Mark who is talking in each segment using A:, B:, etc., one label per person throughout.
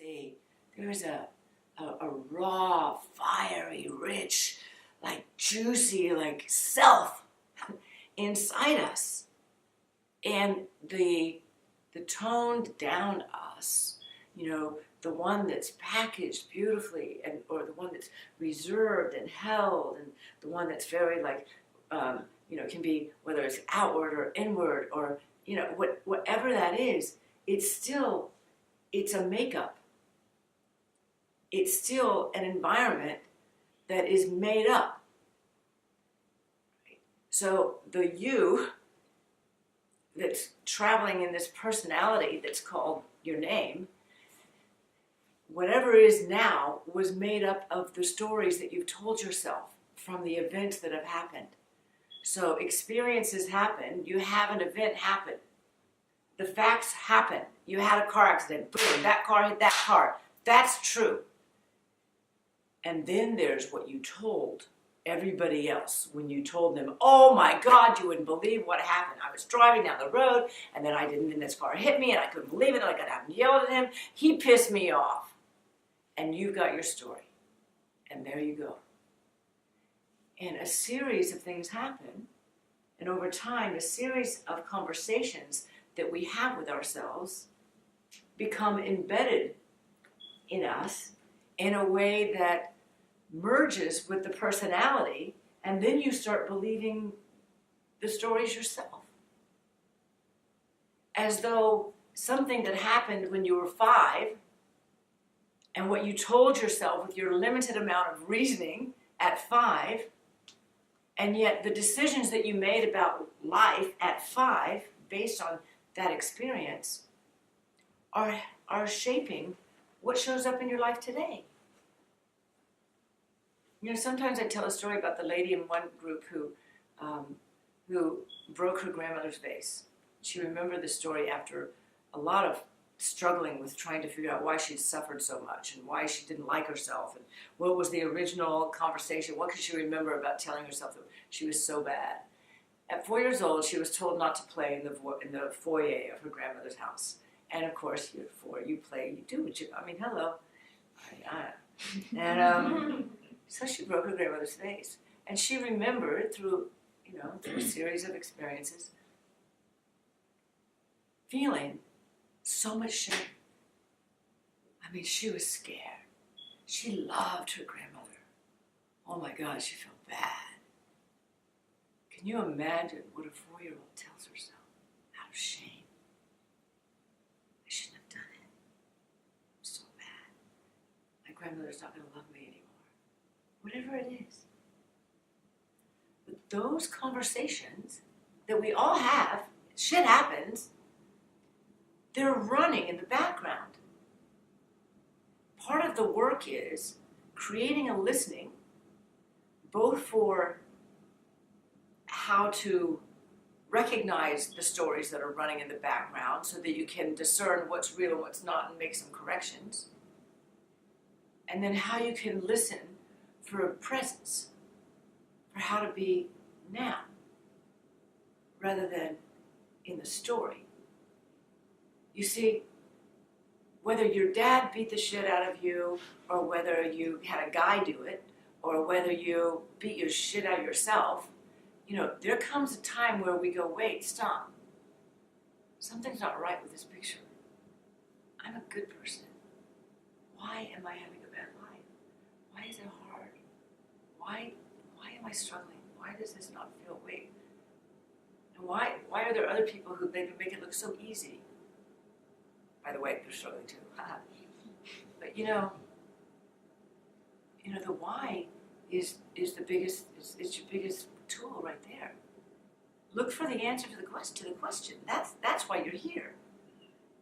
A: a raw, fiery, rich, like juicy, like self inside us. And the toned down us, the one that's packaged beautifully, or the one that's reserved and held, and the one that's very like, can be, whether it's outward or inward, or whatever that is, it's a makeup. It's still an environment that is made up. So the you that's traveling in this personality that's called your name, whatever it is now, was made up of the stories that you've told yourself from the events that have happened. So experiences happen, you have an event happen. The facts happen. You had a car accident, boom, that car hit that car. That's true. And then there's what you told everybody else when you told them, oh my God, you wouldn't believe what happened. I was driving down the road, and then and this car hit me, and I couldn't believe it, and I got out and yelled at him. He pissed me off. And you've got your story. And there you go. And a series of things happen, and over time, a series of conversations that we have with ourselves become embedded in us in a way that merges with the personality, and then you start believing the stories yourself. As though something that happened when you were 5, and what you told yourself with your limited amount of reasoning at 5, and yet the decisions that you made about life at 5, based on that experience, are shaping what shows up in your life today. Sometimes I tell a story about the lady in one group who broke her grandmother's vase. She remembered the story after a lot of struggling with trying to figure out why she'd suffered so much and why she didn't like herself, and what was the original conversation. What could she remember about telling herself that she was so bad? At 4 years old, she was told not to play in the foyer of her grandmother's house. And of course, you're 4, you play, you do what you, hello. And so she broke her grandmother's vase. And she remembered through a series of experiences, feeling so much shame. She was scared. She loved her grandmother. Oh my God, she felt bad. Can you imagine what a 4-year-old tells herself out of shame? I shouldn't have done it. I'm so bad. My grandmother's not going to love me anymore. Whatever it is. But those conversations that we all have, shit happens, they're running in the background. Part of the work is creating a listening, both for how to recognize the stories that are running in the background so that you can discern what's real and what's not and make some corrections. And then how you can listen for a presence, for how to be now, rather than in the story. You see, whether your dad beat the shit out of you, or whether you had a guy do it, or whether you beat your shit out of yourself, there comes a time where we go, wait, stop. Something's not right with this picture. I'm a good person. Why am I having a bad life? Why is it hard? Why am I struggling? Why does this not feel weight? And why are there other people who they can make it look so easy? By the way, they're struggling too. But the why is the biggest. It's your biggest tool right there. Look for the answer to the question. That's why you're here.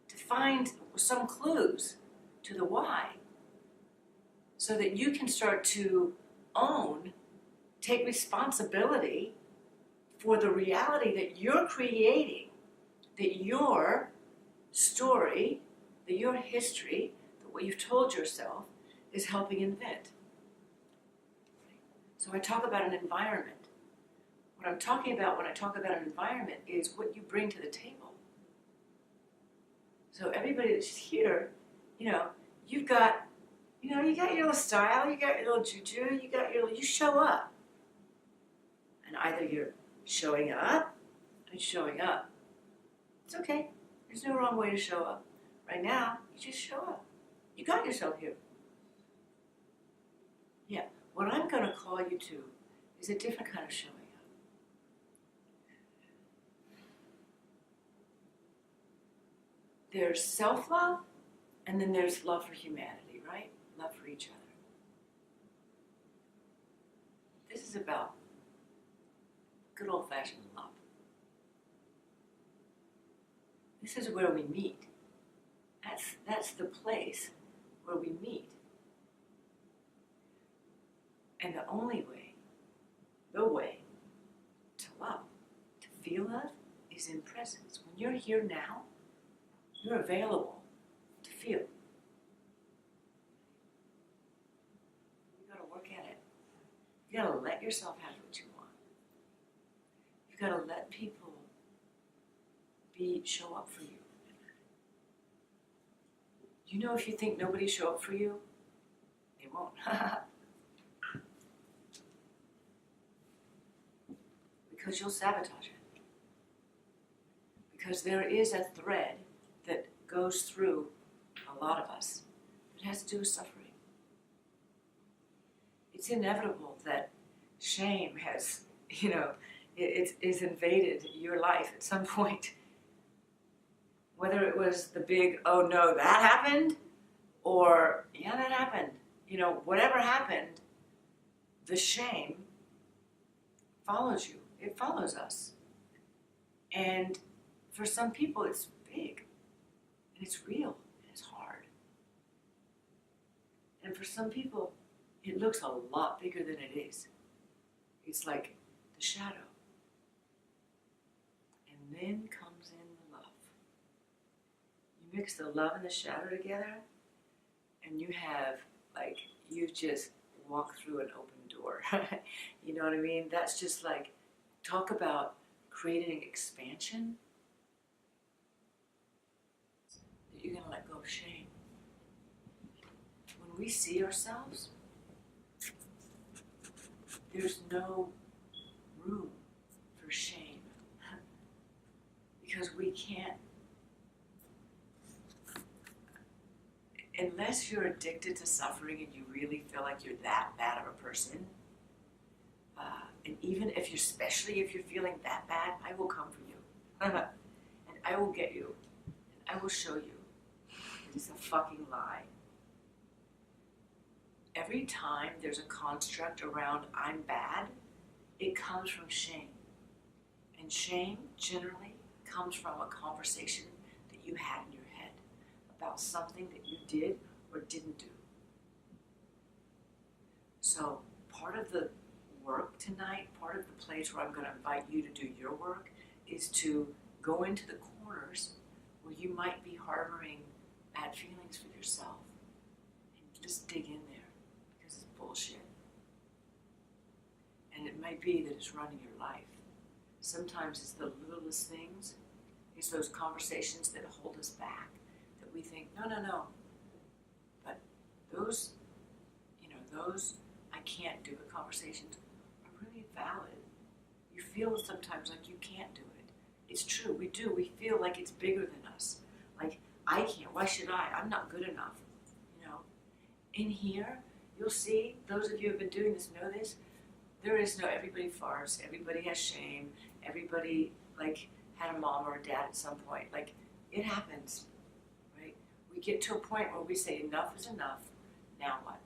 A: To find some clues to the why, so that you can start to take responsibility for the reality that you're creating, that your story, that your history, that what you've told yourself is helping invent. So I talk about an environment. What I'm talking about when I talk about an environment is what you bring to the table. So everybody that's here, you've got, you know, you got your little style, you got your little juju, you show up. And either you're showing up or showing up. It's okay. There's no wrong way to show up. Right now, you just show up. You got yourself here. Yeah. What I'm going to call you to is a different kind of showing up. There's self-love, and then there's love for humanity, right? Love for each other. This is about good old-fashioned love. This is where we meet. That's the place where we meet. And the only way, the way to love, to feel love, is in presence. When you're here now, you're available to feel. You gotta work at it. You gotta let yourself have what you want. You gotta let people show up for you. You know, if you think nobody show up for you, they won't. Because you'll sabotage it. Because there is a thread that goes through a lot of us that has to do with suffering. It's inevitable that shame has, it's invaded your life at some point. Whether it was the big, oh no, that happened, or yeah, that happened. Whatever happened, the shame follows you. It follows us. And for some people, it's big, and it's real, and it's hard. And for some people, it looks a lot bigger than it is. It's like the shadow. And then comes in the love. You mix the love and the shadow together, and you have, you've just walked through an open door. You know what I mean? That's just talk about creating expansion. That you're going to let go of shame. When we see ourselves, there's no room for shame. Because we can't, unless you're addicted to suffering and you really feel like you're that bad of a person, and even especially if you're feeling that bad, I will come for you. And I will get you. And I will show you that it's a fucking lie. Every time there's a construct around I'm bad, it comes from shame. And shame generally comes from a conversation that you had in your head about something that you did or didn't do. So part of the work tonight, part of the place where I'm going to invite you to do your work, is to go into the corners where you might be harboring bad feelings for yourself and just dig in there, because it's bullshit. And it might be that it's running your life. Sometimes it's the littlest things. It's those conversations that hold us back, that we think, no. But those I can't do it conversations are really valid. You feel sometimes like you can't do it. It's true, we do. We feel like it's bigger than us. Like, I can't, why should I? I'm not good enough. In here, you'll see, those of you who have been doing this know this, there is no everybody farts, everybody has shame, everybody had a mom or a dad at some point. It happens, right? We get to a point where we say enough is enough, now what?